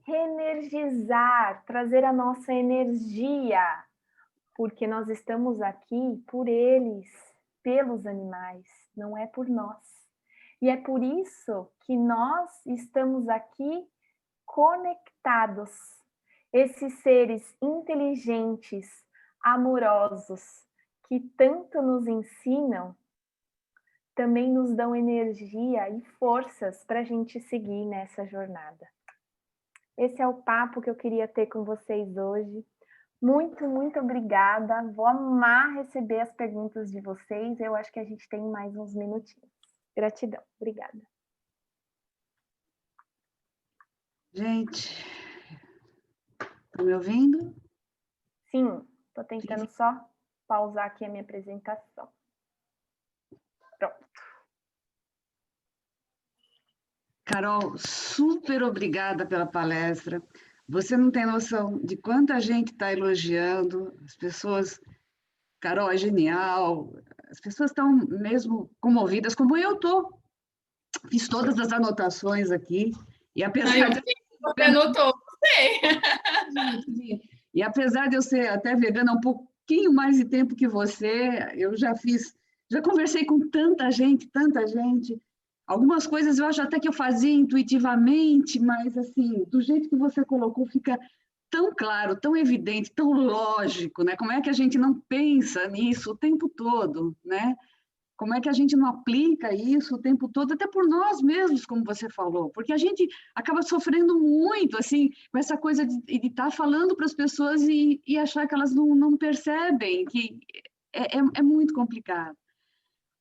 reenergizar, trazer a nossa energia, porque nós estamos aqui por eles, pelos animais, não é por nós. E é por isso que nós estamos aqui conectados. Esses seres inteligentes, amorosos, que tanto nos ensinam, também nos dão energia e forças para a gente seguir nessa jornada. Esse é o papo que eu queria ter com vocês hoje. Muito, muito obrigada. Vou amar receber as perguntas de vocês. Eu acho que a gente tem mais uns minutinhos. Gratidão. Obrigada. Gente, tá me ouvindo? Sim, estou tentando só pausar aqui a minha apresentação. Pronto. Carol, super obrigada pela palestra. Você não tem noção de quanta gente está elogiando, as pessoas, Carol é genial, as pessoas estão mesmo comovidas, como eu estou. Fiz todas as anotações aqui, e apesar de... Você anotou, você. E apesar de eu ser até vegana há um pouquinho mais de tempo que você, eu já conversei com tanta gente, algumas coisas eu acho até que eu fazia intuitivamente, mas assim, do jeito que você colocou, fica tão claro, tão evidente, tão lógico, né? Como é que a gente não pensa nisso o tempo todo, né? Como é que a gente não aplica isso o tempo todo, até por nós mesmos, como você falou, porque a gente acaba sofrendo muito, assim, com essa coisa de estar falando para as pessoas e achar que elas não percebem, que é muito complicado.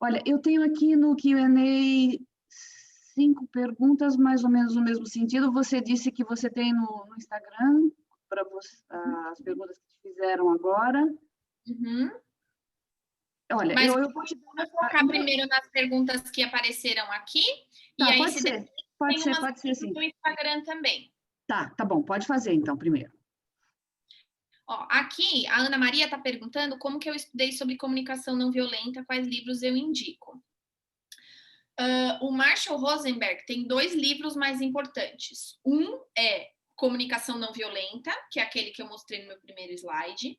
Olha, eu tenho aqui no Q&A 5 perguntas, mais ou menos no mesmo sentido. Você disse que você tem no Instagram, para as perguntas que te fizeram agora. Uhum. Olha, Mas eu vou te vou focar primeiro nas perguntas que apareceram aqui. Tá, e aí, pode se ser. tem umas Pode ser sim. no Instagram também. Tá bom, pode fazer então, primeiro. Ó, aqui, a Ana Maria está perguntando como que eu estudei sobre comunicação não violenta, quais livros eu indico. O Marshall Rosenberg tem 2 livros mais importantes. Um é Comunicação Não Violenta, que é aquele que eu mostrei no meu primeiro slide.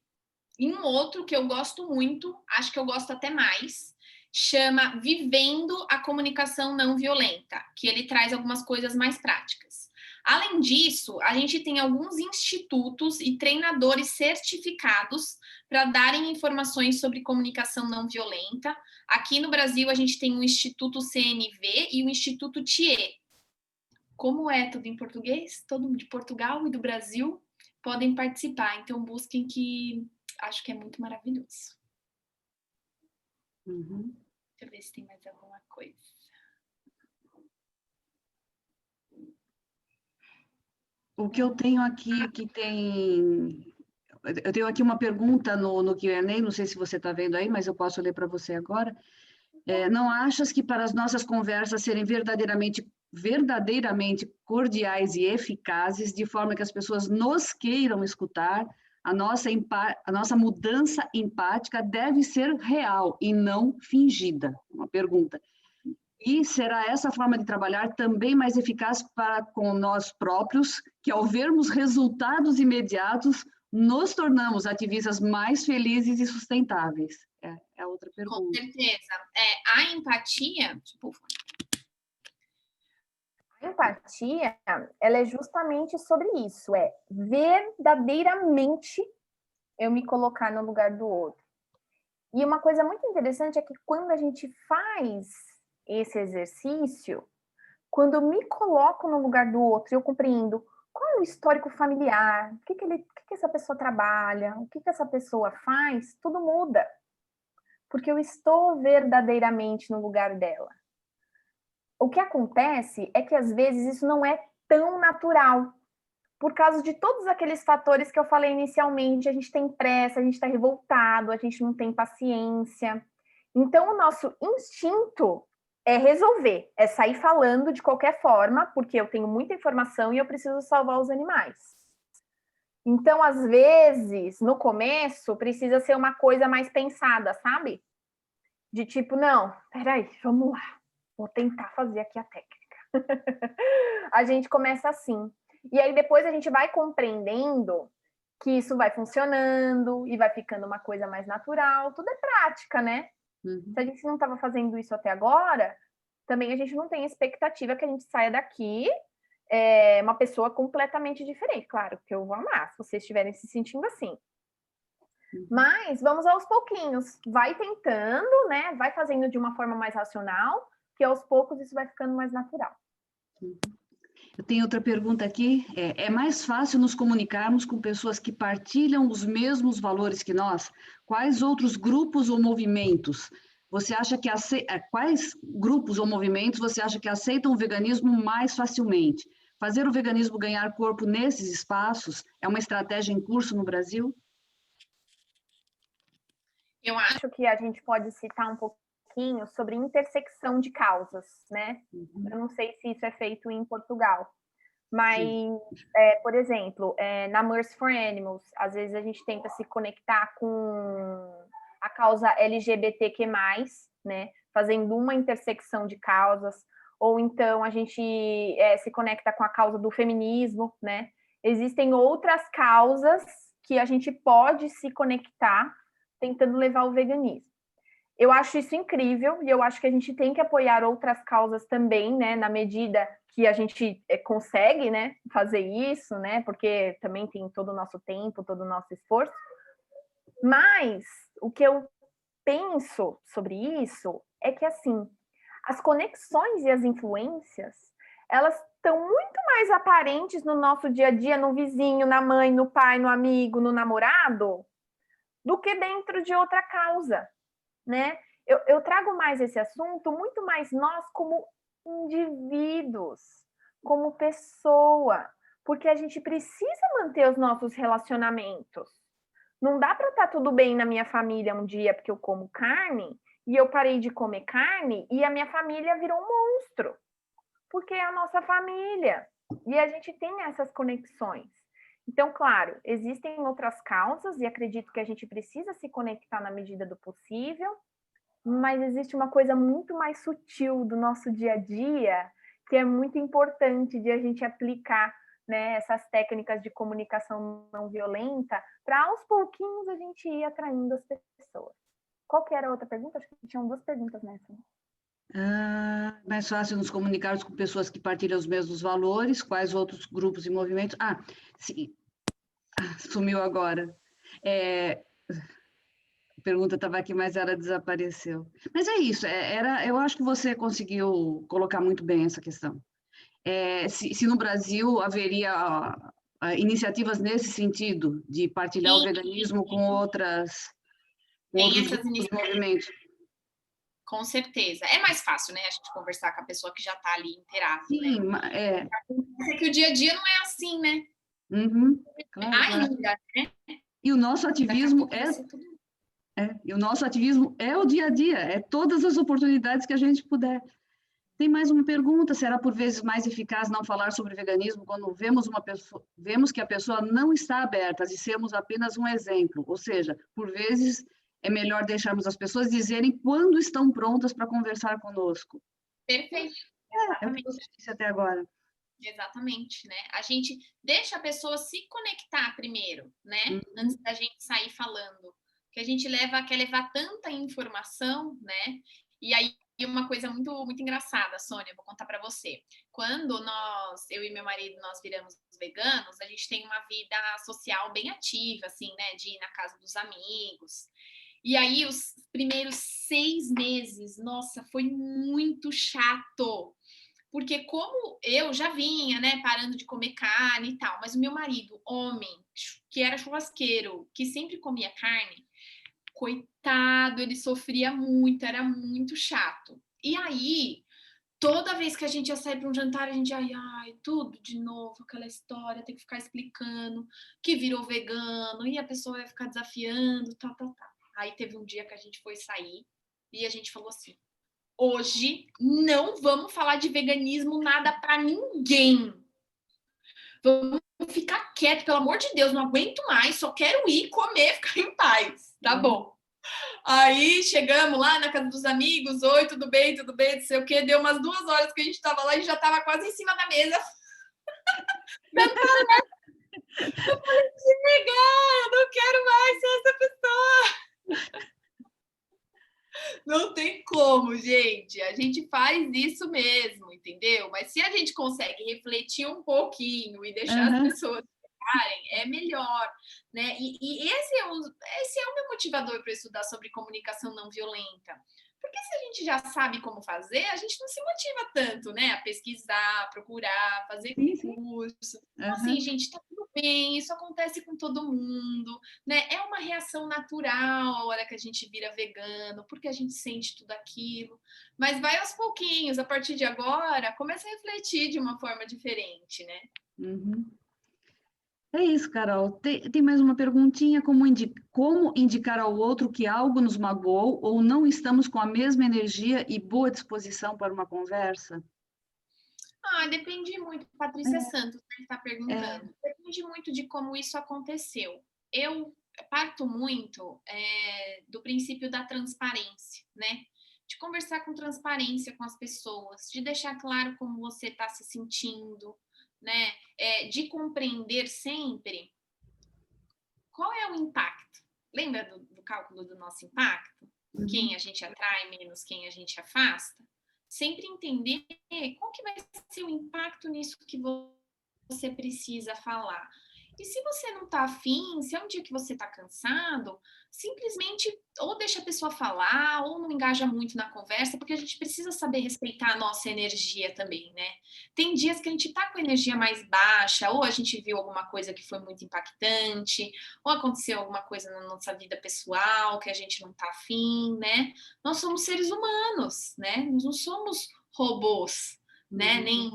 E um outro que eu gosto muito, acho que eu gosto até mais, chama Vivendo a Comunicação Não Violenta, que ele traz algumas coisas mais práticas. Além disso, a gente tem alguns institutos e treinadores certificados para darem informações sobre comunicação não violenta. Aqui no Brasil, a gente tem o Instituto CNV e o Instituto TIE. Como é tudo em português, todo de Portugal e do Brasil podem participar. Então, busquem, que acho que é muito maravilhoso. Uhum. Deixa eu ver se tem mais alguma coisa. O que eu tenho aqui, eu tenho aqui uma pergunta no Q&A, não sei se você está vendo aí, mas eu posso ler para você agora. Não achas que para as nossas conversas serem verdadeiramente cordiais e eficazes, de forma que as pessoas nos queiram escutar, a nossa mudança empática deve ser real e não fingida? Uma pergunta. E será essa forma de trabalhar também mais eficaz para com nós próprios, que ao vermos resultados imediatos, nos tornamos ativistas mais felizes e sustentáveis? É outra pergunta. Com certeza. A empatia, A empatia, ela é justamente sobre isso, é verdadeiramente eu me colocar no lugar do outro. E uma coisa muito interessante é que quando a gente faz esse exercício, quando eu me coloco no lugar do outro, eu compreendo qual é o histórico familiar, o que essa pessoa trabalha, o que essa pessoa faz, tudo muda. Porque eu estou verdadeiramente no lugar dela. O que acontece é que, às vezes, isso não é tão natural, por causa de todos aqueles fatores que eu falei inicialmente. A gente tem pressa, a gente está revoltado, a gente não tem paciência. Então, o nosso instinto é resolver, é sair falando de qualquer forma, porque eu tenho muita informação e eu preciso salvar os animais. Então, às vezes, no começo, precisa ser uma coisa mais pensada, sabe? De tipo, não, peraí, vamos lá, vou tentar fazer aqui a técnica. A gente começa assim. E aí depois a gente vai compreendendo que isso vai funcionando e vai ficando uma coisa mais natural. Tudo é prática, né? Uhum. Se a gente não estava fazendo isso até agora, também a gente não tem expectativa que a gente saia daqui uma pessoa completamente diferente. Claro que eu vou amar se vocês estiverem se sentindo assim. Mas vamos aos pouquinhos. Vai tentando, né? Vai fazendo de uma forma mais racional, que aos poucos isso vai ficando mais natural. Eu tenho outra pergunta aqui. É mais fácil nos comunicarmos com pessoas que partilham os mesmos valores que nós? Quais outros grupos ou movimentos você acha que quais grupos ou movimentos você acha que aceitam o veganismo mais facilmente? Fazer o veganismo ganhar corpo nesses espaços é uma estratégia em curso no Brasil? eu acho que a gente pode citar um pouquinho sobre intersecção de causas, né? Eu não sei se isso é feito em Portugal, mas, por exemplo, na Mercy for Animals, às vezes a gente tenta se conectar com a causa LGBTQ+, né? Fazendo uma intersecção de causas, ou então a gente se conecta com a causa do feminismo, né? Existem outras causas que a gente pode se conectar tentando levar o veganismo. Eu acho isso incrível e eu acho que a gente tem que apoiar outras causas também, né, na medida que a gente consegue, né, fazer isso, né, porque também tem todo o nosso tempo, todo o nosso esforço. Mas o que eu penso sobre isso é que, assim, as conexões e as influências, elas estão muito mais aparentes no nosso dia a dia, no vizinho, na mãe, no pai, no amigo, no namorado, do que dentro de outra causa, né? Eu trago mais esse assunto, muito mais nós como indivíduos, como pessoa, porque a gente precisa manter os nossos relacionamentos. Não dá para estar tudo bem na minha família um dia porque eu como carne e eu parei de comer carne e a minha família virou um monstro, porque é a nossa família e a gente tem essas conexões. Então, claro, existem outras causas e acredito que a gente precisa se conectar na medida do possível, mas existe uma coisa muito mais sutil do nosso dia a dia que é muito importante de a gente aplicar, né, essas técnicas de comunicação não violenta para aos pouquinhos a gente ir atraindo as pessoas. Qual que era a outra pergunta? Acho que tinham 2 perguntas nessa. Mais fácil nos comunicarmos com pessoas que partilham os mesmos valores, quais outros grupos e movimentos? Sim, sumiu agora. A pergunta estava aqui, mas ela desapareceu. Mas é isso, eu acho que você conseguiu colocar muito bem essa questão. Se no Brasil haveria iniciativas nesse sentido, de partilhar o veganismo com outros movimentos. Com certeza. É mais fácil, né, a gente conversar com a pessoa que já está ali inteirada, Sim, né? É que o dia a dia não é assim, né? Uhum, claro, ainda, claro. Né? E o nosso ativismo é o dia a dia, é todas as oportunidades que a gente puder. Tem mais uma pergunta: será por vezes mais eficaz não falar sobre veganismo quando vemos que a pessoa não está aberta e sermos apenas um exemplo? Ou seja, por vezes é melhor deixarmos as pessoas dizerem quando estão prontas para conversar conosco. Perfeito. É o que você disse até agora. Exatamente, né? A gente deixa a pessoa se conectar primeiro, né? Antes da gente sair falando. Que a gente quer levar tanta informação, né? E aí, uma coisa muito, muito engraçada, Sônia, vou contar para você. Quando eu e meu marido, nós viramos veganos, a gente tem uma vida social bem ativa, assim, né? De ir na casa dos amigos. E aí, os primeiros 6 meses, nossa, foi muito chato. Porque como eu já vinha, né, parando de comer carne e tal, mas o meu marido, homem, que era churrasqueiro, que sempre comia carne, coitado, ele sofria muito, era muito chato. E aí, toda vez que a gente ia sair para um jantar, a gente ia, tudo de novo, aquela história, tem que ficar explicando que virou vegano, e a pessoa ia ficar desafiando, tal. Aí teve um dia que a gente foi sair e a gente falou assim: hoje não vamos falar de veganismo nada para ninguém. Vamos ficar quieto, pelo amor de Deus, não aguento mais, só quero ir comer, ficar em paz. Tá bom. Aí chegamos lá na casa dos amigos, oi, tudo bem, não sei o quê. Deu umas 2 horas que a gente tava lá e já tava quase em cima da mesa. Eu falei, chega, eu não quero mais ser essa pessoa. Não tem como, gente. A gente faz isso mesmo, entendeu? Mas se a gente consegue refletir um pouquinho e deixar as pessoas ficarem, é melhor, né? E esse é o meu motivador para estudar sobre comunicação não violenta. Porque se a gente já sabe como fazer, a gente não se motiva tanto, né? A pesquisar, procurar, fazer curso. Então, assim, gente, tá tudo bem, isso acontece com todo mundo, né? É uma reação natural a hora que a gente vira vegano, porque a gente sente tudo aquilo. Mas vai aos pouquinhos, a partir de agora, começa a refletir de uma forma diferente, né? É isso, Carol. Tem mais uma perguntinha: como indicar ao outro que algo nos magoou ou não estamos com a mesma energia e boa disposição para uma conversa? Depende muito. Patrícia Santos está perguntando. Depende muito de como isso aconteceu. Eu parto muito do princípio da transparência, né? De conversar com transparência com as pessoas, de deixar claro como você está se sentindo, né? De compreender sempre qual é o impacto. Lembra do cálculo do nosso impacto? quem a gente atrai, menos quem a gente afasta, sempre entender qual que vai ser o impacto nisso que você precisa falar. E se você não tá afim, se é um dia que você tá cansado, simplesmente ou deixa a pessoa falar, ou não engaja muito na conversa, porque a gente precisa saber respeitar a nossa energia também, né? Tem dias que a gente tá com a energia mais baixa, ou a gente viu alguma coisa que foi muito impactante, ou aconteceu alguma coisa na nossa vida pessoal que a gente não tá afim, né? Nós somos seres humanos, né? Nós não somos robôs, né? Nem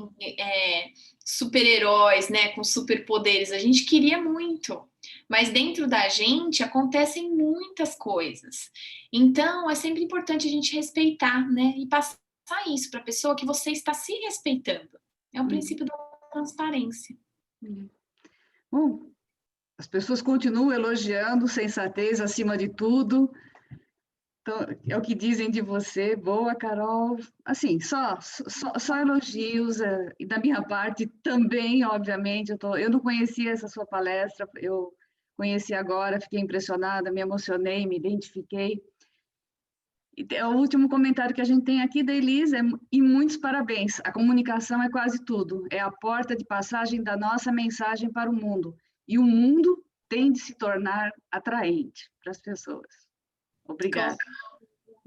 super-heróis, né? Com superpoderes. A gente queria muito, mas dentro da gente acontecem muitas coisas. Então, é sempre importante a gente respeitar, né? E passar isso para a pessoa que você está se respeitando. É o princípio da transparência. Bom, as pessoas continuam elogiando sensatez acima de tudo. Então, é o que dizem de você. Boa, Carol. Assim, só elogios. E da minha parte também, obviamente. Eu não conhecia essa sua palestra, eu conheci agora, fiquei impressionada, me emocionei, me identifiquei. E o último comentário que a gente tem aqui da Elisa e muitos parabéns. A comunicação é quase tudo. É a porta de passagem da nossa mensagem para o mundo. E o mundo tem de se tornar atraente para as pessoas. Obrigada.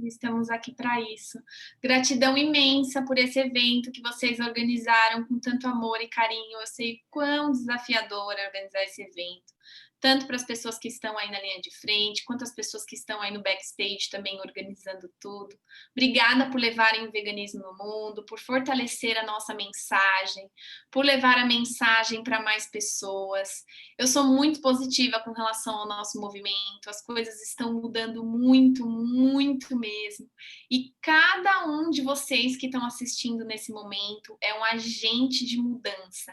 Estamos aqui para isso. Gratidão imensa por esse evento que vocês organizaram com tanto amor e carinho. Eu sei quão desafiador é organizar esse evento, tanto para as pessoas que estão aí na linha de frente, quanto as pessoas que estão aí no backstage também organizando tudo. Obrigada por levarem o veganismo no mundo, por fortalecer a nossa mensagem, por levar a mensagem para mais pessoas. Eu sou muito positiva com relação ao nosso movimento, as coisas estão mudando muito, muito mesmo. E cada um de vocês que estão assistindo nesse momento é um agente de mudança.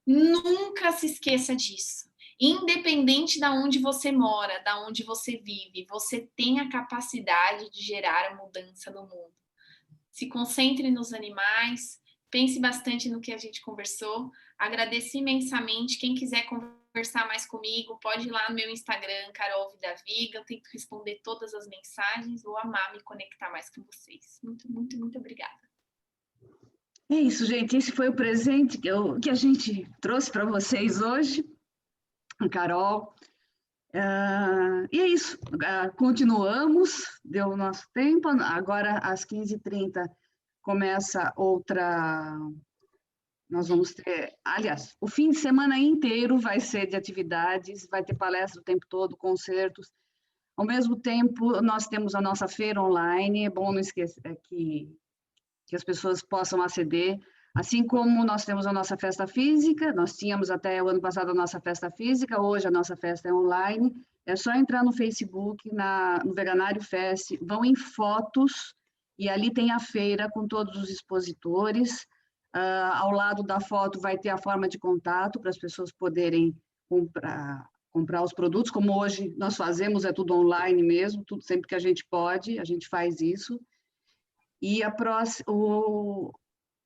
Nunca se esqueça disso. Independente de onde você mora, de onde você vive, você tem a capacidade de gerar a mudança no mundo. Se concentre nos animais, pense bastante no que a gente conversou. Agradeço imensamente. Quem quiser conversar mais comigo, pode ir lá no meu Instagram, Carol Vidaviga. Eu tento responder todas as mensagens. Vou amar me conectar mais com vocês. Muito, muito, muito obrigada. É isso, gente. Esse foi o presente que a gente trouxe para vocês hoje. Carol. E é isso, continuamos, deu o nosso tempo, agora às 15h30 começa outra, nós vamos ter, aliás, o fim de semana inteiro vai ser de atividades, vai ter palestra o tempo todo, concertos, ao mesmo tempo nós temos a nossa feira online, é bom não esquecer que as pessoas possam aceder. Assim como nós temos a nossa festa física, nós tínhamos até o ano passado a nossa festa física, hoje a nossa festa é online, é só entrar no Facebook, no Veganário Fest, vão em fotos, e ali tem a feira com todos os expositores, ao lado da foto vai ter a forma de contato para as pessoas poderem comprar os produtos, como hoje nós fazemos, é tudo online mesmo, tudo sempre que a gente pode, a gente faz isso. E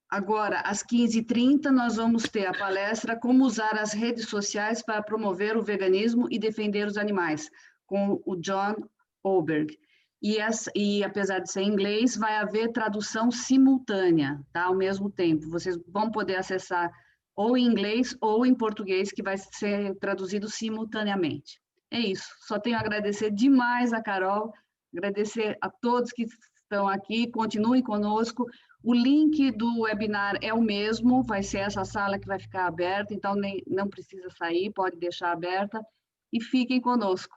agora, às 15h30, nós vamos ter a palestra Como usar as redes sociais para promover o veganismo e defender os animais, com o John Oberg. E apesar de ser em inglês, vai haver tradução simultânea, tá? Ao mesmo tempo. Vocês vão poder acessar ou em inglês ou em português, que vai ser traduzido simultaneamente. É isso. Só tenho a agradecer demais a Carol, agradecer a todos que estão aqui, continuem conosco. O link do webinar é o mesmo, vai ser essa sala que vai ficar aberta, então não precisa sair, pode deixar aberta, e fiquem conosco.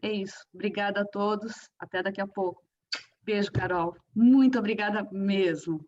É isso. Obrigada a todos, até daqui a pouco. Beijo, Carol. Muito obrigada mesmo.